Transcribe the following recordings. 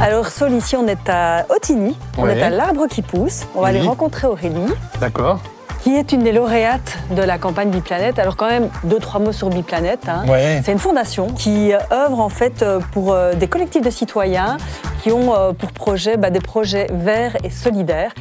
Alors Saul, ici on est à Ottignies, on est à l'Arbre qui pousse. On va aller rencontrer Aurélie. D'accord. Qui est une des lauréates de la campagne Biplanète. Alors quand même, 2-3 mots sur Biplanète. Hein. C'est une fondation qui œuvre en fait pour des collectifs de citoyens qui ont pour projet des projets verts et solidaires.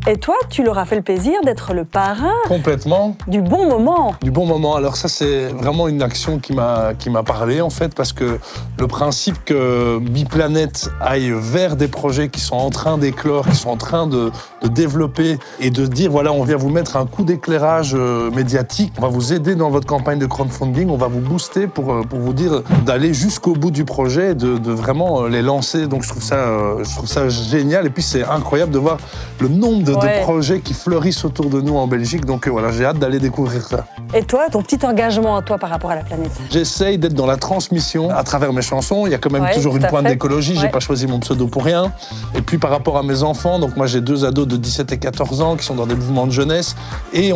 Et toi, tu leur as fait le plaisir d'être le parrain. Complètement. Du bon moment. Du bon moment. Alors ça, c'est vraiment une action qui m'a parlé, en fait, parce que le principe que Biplanète aille vers des projets qui sont en train d'éclore, qui sont en train de développer et de dire, voilà, on vient vous mettre un coup d'éclairage médiatique, on va vous aider dans votre campagne de crowdfunding, on va vous booster pour vous dire d'aller jusqu'au bout du projet et de vraiment les lancer. Donc je trouve ça génial. Et puis c'est incroyable de voir le nombre de projets qui fleurissent autour de nous en Belgique. Donc voilà, j'ai hâte d'aller découvrir ça. Et toi, ton petit engagement à toi par rapport à la planète? J'essaye d'être dans la transmission à travers mes chansons. Il y a quand même toujours une pointe d'écologie. J'ai pas choisi mon pseudo pour rien. Et puis par rapport à mes enfants, donc moi j'ai 2 ados de 17 et 14 ans qui sont dans des mouvements de jeunesse. Et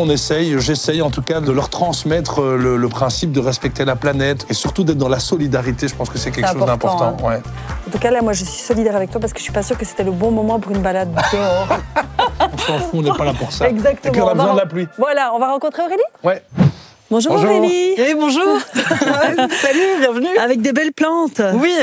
j'essaye en tout cas de leur transmettre le principe de respecter la planète et surtout d'être dans la solidarité. Je pense que c'est quelque chose d'important. Hein. En tout cas, là, moi je suis solidaire avec toi parce que je suis pas sûre que c'était le bon moment pour une balade dehors. On s'en fout, on n'est pas là pour ça. Exactement. Et puis on a besoin de la pluie. Voilà, on va rencontrer Aurélie? Ouais. Bonjour Aurélie. Et bonjour. Salut, bienvenue. Avec des belles plantes. Oui.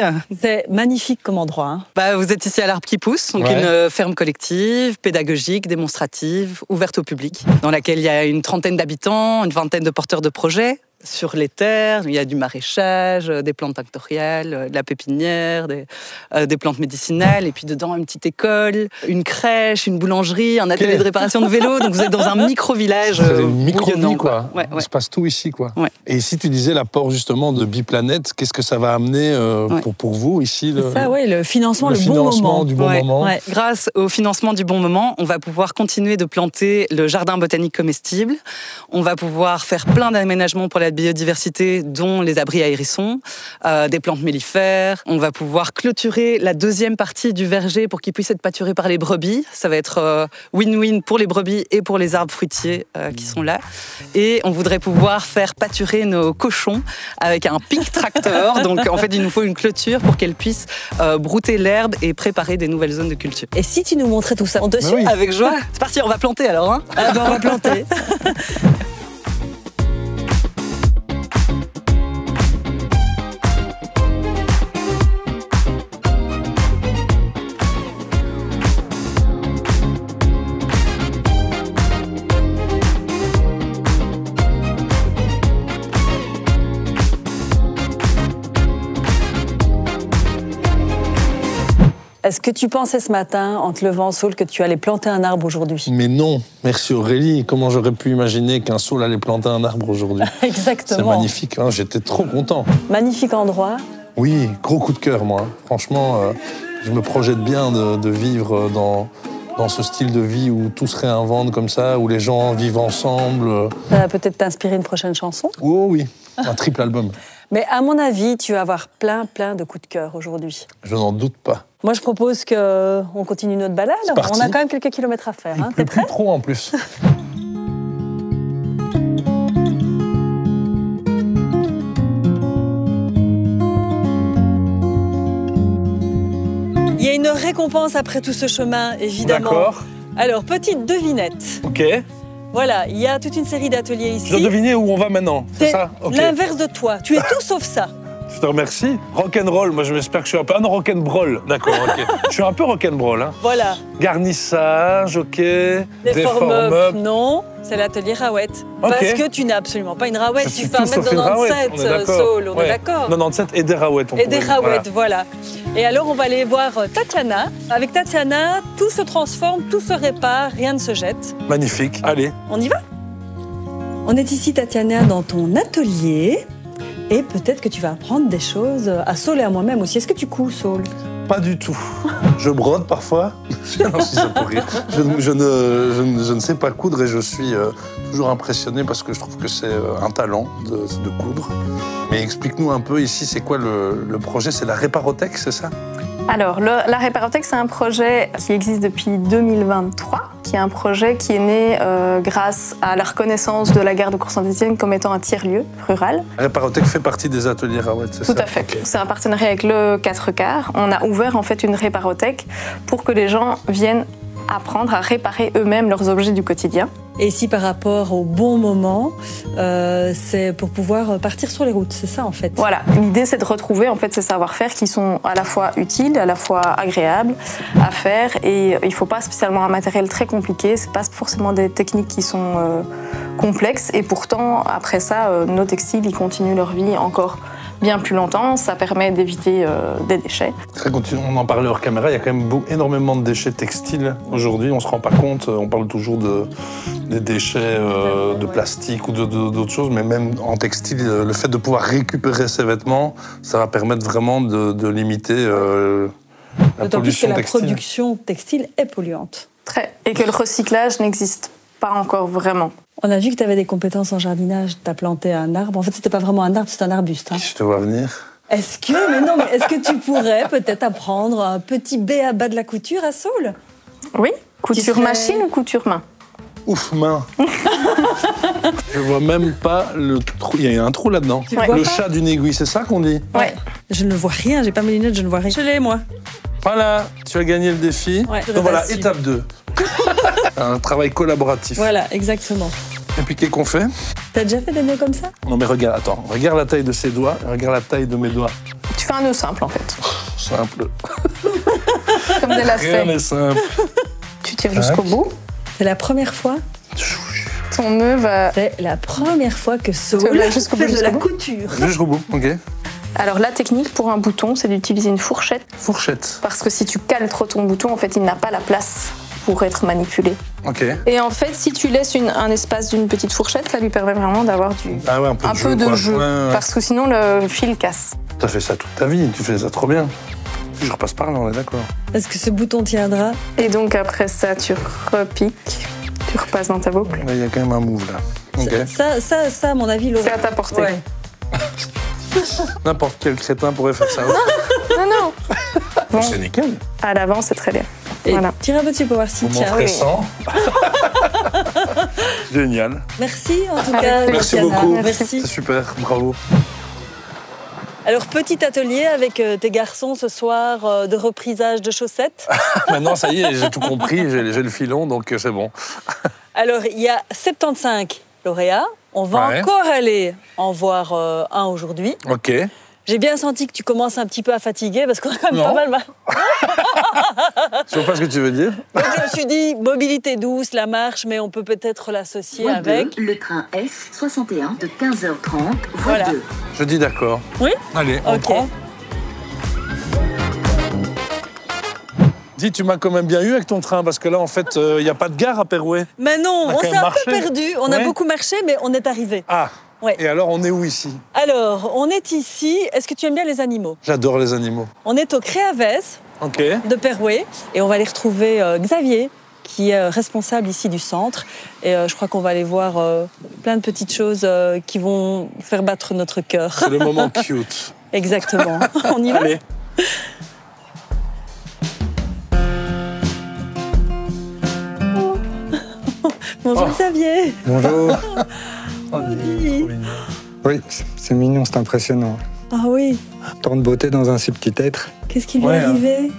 C'est magnifique comme endroit. Hein. Vous êtes ici à l'Arbre qui pousse, donc une ferme collective, pédagogique, démonstrative, ouverte au public, dans laquelle il y a une trentaine d'habitants, une vingtaine de porteurs de projets. Sur les terres, il y a du maraîchage, des plantes tinctoriales, de la pépinière, des plantes médicinales, et puis dedans une petite école, une crèche, une boulangerie, un atelier de réparation de vélos. Donc vous êtes dans un micro-village. C'est une micro-vie, quoi. Il se passe tout ici, quoi. Ouais. Et ici, tu disais l'apport justement de Biplanète. Qu'est-ce que ça va amener pour vous ici le financement, du bon moment. Ouais. Grâce au financement du bon moment, on va pouvoir continuer de planter le jardin botanique comestible. On va pouvoir faire plein d'aménagements pour la biodiversité, dont les abris à hérissons, des plantes mellifères. On va pouvoir clôturer la deuxième partie du verger pour qu'il puisse être pâturé par les brebis. Ça va être win-win pour les brebis et pour les arbres fruitiers qui sont là. Et on voudrait pouvoir faire pâturer nos cochons avec un pick tractor. Donc en fait, il nous faut une clôture pour qu'elles puissent brouter l'herbe et préparer des nouvelles zones de culture. Et si tu nous montrais tout ça en dessus? Avec joie. C'est parti, on va planter alors. Hein. On va planter. Est-ce que tu pensais ce matin, en te levant, Saul, que tu allais planter un arbre aujourd'hui? Mais non, merci Aurélie. Comment j'aurais pu imaginer qu'un Saul allait planter un arbre aujourd'hui? Exactement. C'est magnifique, hein, j'étais trop content. Magnifique endroit. Oui, gros coup de cœur, moi. Franchement, je me projette bien de vivre dans ce style de vie où tout se réinvente comme ça, où les gens vivent ensemble. Ça va peut-être t'inspirer une prochaine chanson? Oh oui, un triple album. Mais à mon avis, tu vas avoir plein de coups de cœur aujourd'hui. Je n'en doute pas. Moi, je propose qu'on continue notre balade. On a quand même quelques kilomètres à faire. Hein. T'es prêt? Plus trop en plus. Il y a une récompense après tout ce chemin, évidemment. D'accord. Alors, petite devinette. Ok. Voilà, il y a toute une série d'ateliers ici. Je dois deviner où on va maintenant, c'est ça? Okay. L'inverse de toi. Tu es tout sauf ça. Je te remercie. Rock'n'roll, moi j'espère que je suis un peu... Ah non, rock'n'broll, d'accord, ok. Je suis un peu rock'n'broll, hein. Voilà. Garnissage, ok. Déforme-up, non. C'est l'atelier Rawette. Okay. Parce que tu n'es absolument pas une Rawette, tu fais 1m97, Saul, on est d'accord. 97 et des Rawettes, on et des Rawettes, voilà. Et alors, on va aller voir Tatiana. Avec Tatiana, tout se transforme, tout se répare, rien ne se jette. Magnifique, allez. On y va? On est ici, Tatiana, dans ton atelier. Et peut-être que tu vas apprendre des choses à Saul et à moi-même aussi. Est-ce que tu couds, Saul? Pas du tout. Je brode parfois. Non, si ça peut rire. Je ne sais pas coudre et je suis toujours impressionné parce que je trouve que c'est un talent de coudre. Mais explique-nous un peu ici, c'est quoi le projet? C'est la Réparothèque, c'est ça? Alors, la Réparothèque, c'est un projet qui existe depuis 2023, qui qui est un projet qui est né grâce à la reconnaissance de la gare de Cour-Saint-Étienne comme étant un tiers-lieu rural. Réparothèque fait partie des ateliers Rawet, c'est ça? Tout à fait. Okay. C'est un partenariat avec le 4 quarts. On a ouvert en fait une réparothèque pour que les gens viennent apprendre à réparer eux-mêmes leurs objets du quotidien. Et ici, par rapport au bon moment, c'est pour pouvoir partir sur les routes, c'est ça en fait? Voilà, l'idée c'est de retrouver en fait ces savoir-faire qui sont à la fois utiles, à la fois agréables à faire, et il ne faut pas spécialement un matériel très compliqué, c'est pas forcément des techniques qui sont complexes, et pourtant après ça, nos textiles ils continuent leur vie encore bien plus longtemps, ça permet d'éviter des déchets. On en parlait hors caméra, il y a quand même énormément de déchets textiles aujourd'hui, on ne se rend pas compte, on parle toujours des déchets de plastique ou d'autres choses, mais même en textile, le fait de pouvoir récupérer ces vêtements, ça va permettre vraiment de limiter la pollution textile. La production textile est polluante. Très. Et que le recyclage n'existe pas encore vraiment. On a vu que tu avais des compétences en jardinage, tu as planté un arbre. En fait, c'était pas vraiment un arbre, c'est un arbuste. Hein. Je te vois venir. Est-ce que tu pourrais peut-être apprendre un petit b.a.-ba de la couture à Saules? Oui. Couture machine ou couture main? Ouf, main. Je vois même pas le trou. Il y a un trou là-dedans. Le chat d'une aiguille, c'est ça qu'on dit? Ouais. Je ne vois rien, j'ai pas mes lunettes, je ne vois rien. Je l'ai, moi. Voilà, tu as gagné le défi. Ouais, donc voilà, étape 2. Un travail collaboratif. Voilà, exactement. Et puis qu'est-ce qu'on fait? T'as déjà fait des nœuds comme ça? Non mais regarde, attends, regarde la taille de ses doigts, regarde la taille de mes doigts. Tu fais un nœud simple en fait. Simple. Comme des lacets. Rien n'est simple. Tu tires jusqu'au bout. C'est la première fois? Ton nœud va... C'est la première fois que Saules fait de la couture. Jusqu'au bout, ok. Alors la technique pour un bouton, c'est d'utiliser une fourchette. Fourchette. Parce que si tu cales trop ton bouton, en fait, il n'a pas la place pour être manipulé. Ok. Et en fait, si tu laisses un espace d'une petite fourchette, ça lui permet vraiment d'avoir un peu de jeu. Ouais. Parce que sinon, le fil casse. Tu as fait ça toute ta vie, tu fais ça trop bien. Je repasse par là, on est d'accord. Est-ce que ce bouton tiendra? Et donc après ça, tu repiques, tu repasses dans ta boucle. Il y a quand même un move là. Okay. Ça, à mon avis, c'est à ta portée. Ouais. N'importe quel crétin pourrait faire ça. Non. Bon. C'est nickel. À l'avant, c'est très bien. Et voilà. Tire un peu dessus pour voir si tient. Génial. Merci en tout cas. Merci beaucoup. Merci. C'est super, bravo. Alors, petit atelier avec tes garçons ce soir de reprisage de chaussettes. Maintenant, ça y est, j'ai tout compris, j'ai le filon, donc c'est bon. Alors, il y a 75 lauréats. On va encore aller en voir un aujourd'hui. Ok. J'ai bien senti que tu commences un petit peu à fatiguer parce qu'on a quand même pas mal... Je vois pas ce que tu veux dire. Donc, je me suis dit, mobilité douce, la marche, mais on peut peut-être l'associer avec... Le train S61 de 15h30, voilà. 2. Je dis d'accord. Oui. Allez, on prend. Dis, tu m'as quand même bien eu avec ton train, parce que là, en fait, il n'y a pas de gare à Perouet. Mais non, on s'est un peu perdu. On a beaucoup marché, mais on est arrivé. Ah. Ouais. Et alors, on est où ici? Alors, on est ici. Est-ce que tu aimes bien les animaux? J'adore les animaux. On est au Créavès de Perouet et on va aller retrouver Xavier, qui est responsable ici du centre. Et je crois qu'on va aller voir plein de petites choses qui vont faire battre notre cœur. C'est le moment cute. Exactement. On y va? Allez. Bonjour Xavier. Bonjour. Oui, c'est mignon, c'est impressionnant. Ah oui. Tant de beauté dans un si petit être. Qu'est-ce qui lui est arrivé?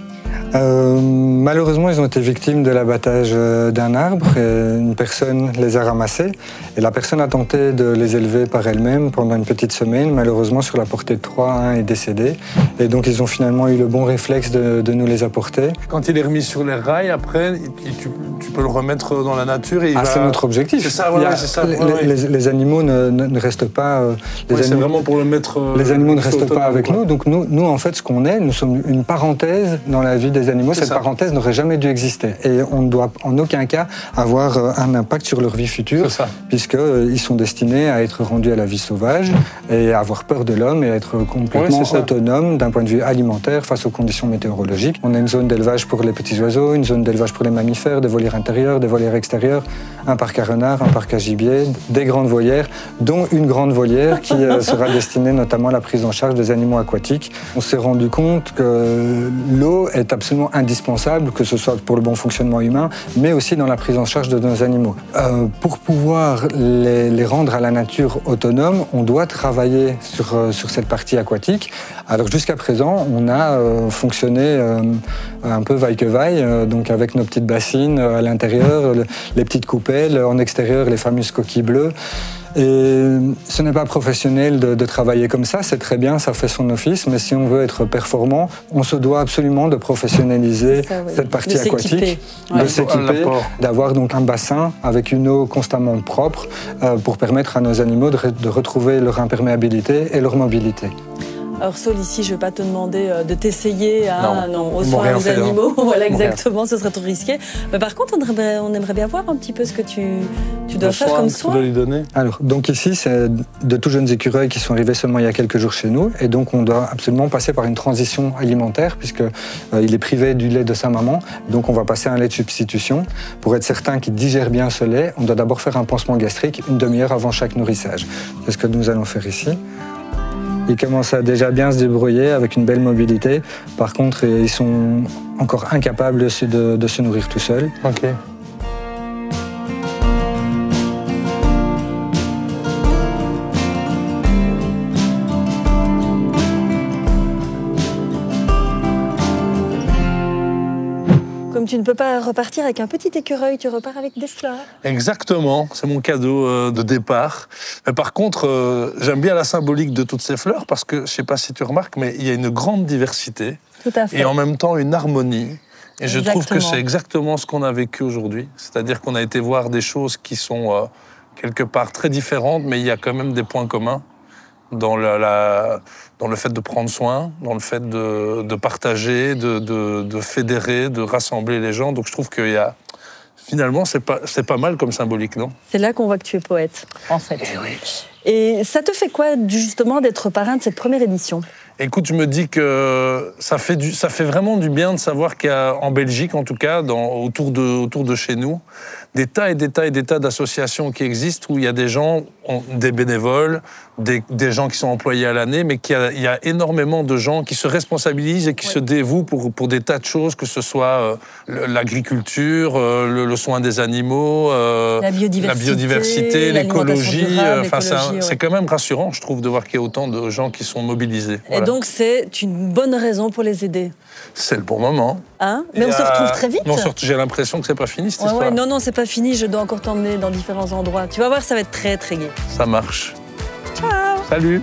Malheureusement, ils ont été victimes de l'abattage d'un arbre. Et une personne les a ramassés. Et la personne a tenté de les élever par elle-même pendant une petite semaine. Malheureusement, sur la portée de 3, un est décédé. Et donc, ils ont finalement eu le bon réflexe de nous les apporter. Quand il est remis sur les rails, après, tu peux le remettre dans la nature et c'est notre objectif. C'est ça, c'est ça. Les animaux ne restent pas... c'est vraiment pour le mettre... les animaux ne restent pas avec nous. Donc, nous, en fait, ce qu'on est, nous sommes une parenthèse dans la vie des animaux. Cette parenthèse n'aurait jamais dû exister. Et on ne doit en aucun cas avoir un impact sur leur vie future, puisqu'ils sont destinés à être rendus à la vie sauvage et à avoir peur de l'homme et à être complètement autonomes d'un point de vue alimentaire face aux conditions météorologiques. On a une zone d'élevage pour les petits oiseaux, une zone d'élevage pour les mammifères, des volières intérieures, des volières extérieures, un parc à renards, un parc à gibier, des grandes volières, dont une grande volière qui sera destinée notamment à la prise en charge des animaux aquatiques. On s'est rendu compte que l'eau est absolument absolument indispensable, que ce soit pour le bon fonctionnement humain, mais aussi dans la prise en charge de nos animaux. Pour pouvoir les rendre à la nature autonome, on doit travailler sur cette partie aquatique. Alors jusqu'à présent, on a fonctionné un peu vaille que vaille, donc avec nos petites bassines à l'intérieur, les petites coupelles, en extérieur les fameuses coquilles bleues. Et ce n'est pas professionnel de travailler comme ça, c'est très bien, ça fait son office, mais si on veut être performant, on se doit absolument de professionnaliser cette partie aquatique, de s'équiper, d'avoir donc un bassin avec une eau constamment propre pour permettre à nos animaux de retrouver leur imperméabilité et leur mobilité. Alors Saul, ici, je ne vais pas te demander de t'essayer aux soins aux animaux. Voilà, exactement, ce serait trop risqué. Mais par contre, on aimerait bien voir un petit peu ce que tu dois faire comme soin. Tu dois lui donner. Alors, donc ici, c'est de tout jeunes écureuils qui sont arrivés seulement il y a quelques jours chez nous. Et donc, on doit absolument passer par une transition alimentaire, puisqu'il est privé du lait de sa maman. Donc, on va passer à un lait de substitution. Pour être certain qu'il digère bien ce lait, on doit d'abord faire un pansement gastrique une demi-heure avant chaque nourrissage. C'est ce que nous allons faire ici. Ils commencent à déjà bien se débrouiller avec une belle mobilité. Par contre, ils sont encore incapables de se nourrir tout seuls. Ok. Comme tu ne peux pas repartir avec un petit écureuil, tu repars avec des fleurs. Exactement, c'est mon cadeau de départ. Mais par contre, j'aime bien la symbolique de toutes ces fleurs parce que, je ne sais pas si tu remarques, mais il y a une grande diversité. Tout à fait. Et en même temps une harmonie. Et je trouve que c'est exactement ce qu'on a vécu aujourd'hui. C'est-à-dire qu'on a été voir des choses qui sont quelque part très différentes, mais il y a quand même des points communs dans le fait de prendre soin, dans le fait de partager, de fédérer, de rassembler les gens. Donc je trouve qu'il y a... Finalement, c'est pas mal comme symbolique, non? C'est là qu'on voit que tu es poète, en fait. Et oui. Et ça te fait quoi, justement, d'être parrain de cette première édition? Écoute, je me dis que ça fait vraiment du bien de savoir qu'il y a, en Belgique en tout cas, autour de chez nous, des tas et des tas et des tas d'associations qui existent où il y a des gens, des bénévoles, des gens qui sont employés à l'année, mais il y a énormément de gens qui se responsabilisent et qui se dévouent pour des tas de choses, que ce soit l'agriculture, le soin des animaux, la biodiversité, l'écologie. C'est quand même rassurant, je trouve, de voir qu'il y a autant de gens qui sont mobilisés. Voilà. Et donc, c'est une bonne raison pour les aider. C'est le bon moment. Hein? Mais on se retrouve très vite. J'ai l'impression que c'est pas fini, cette histoire. Non, c'est pas fini. Je dois encore t'emmener dans différents endroits. Tu vas voir, ça va être très, très gai. Ça marche. Ciao. Salut.